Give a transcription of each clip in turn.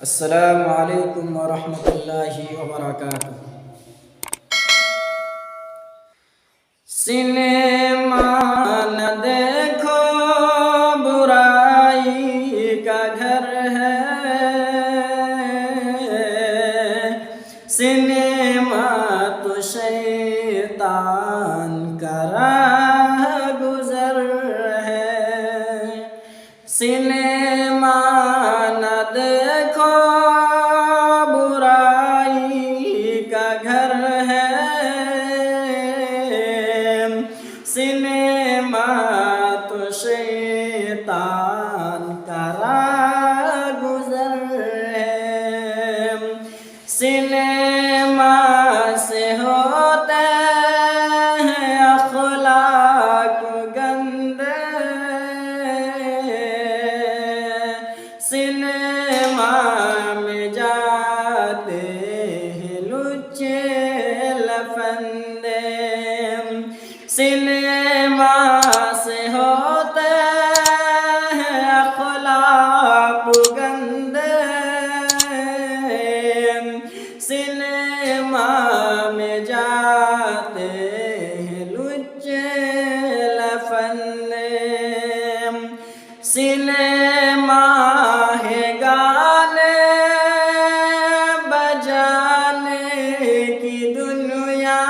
अस्सलामु अलैकुम वरहमतुल्लाहि वबरकातुह। सिनेमा न देखो बुराई का घर है, सिनेमा तो शैतान का राह गुजर है। सिनेमा न देखो बुराई का घर है, सिनेमा तो शैतान का राह गुजर है। सिनेमा से होते हैं अखलाक गंदे, सिनेमा में जाते हैं लुच्चे लफंदे। सिनेमा से होते हैं अखलाक गंदे, सिनेमा में जाते हैं लुच्चे लफंदे। सिनेमा है गाने बजाने की दुनिया,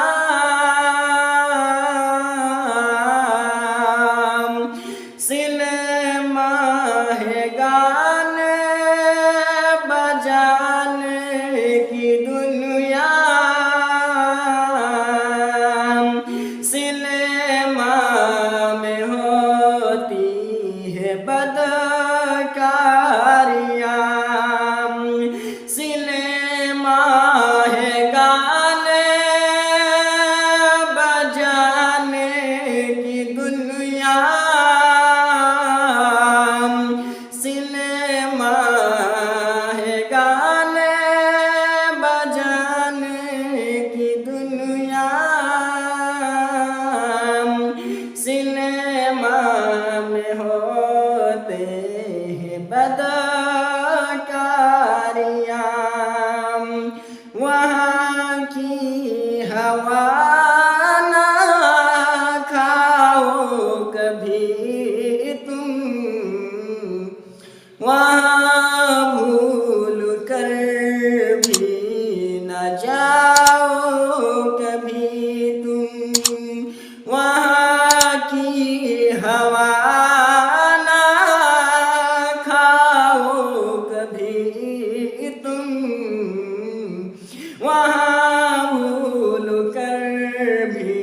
सिनेमा है गाने बजाने की दुनिया। सिनेमा में होती है बदकारियाँ, सिनेमा है गाने बजाने की दुनिया। सिनेमा है गाने बजाने की दुनिया। सिनेमा में होते हैं बदकारियाँ, वहाँ की हवा ना खाओ कभी तुम, वहाँ भूल कर भी न जाओ कभी तुम। वहाँ की हवा ना खाओ कभी तुम, वहाँ भूल कर भी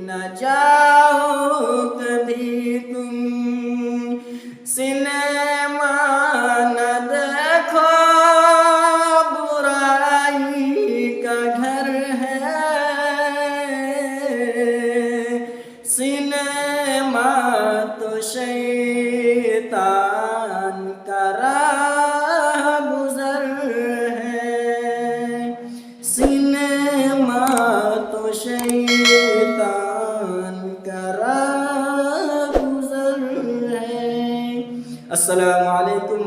न जाओ कभी तुम। सिनेमा न देखो बुराई का घर है, सिनेमा तो शैतान का राह गुजर है। सिनेमा तो शैतान का राह गुजर है। अस्सलामु अलैकुम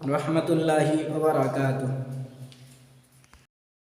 वरहमतुल्लाहि वबरकातुह।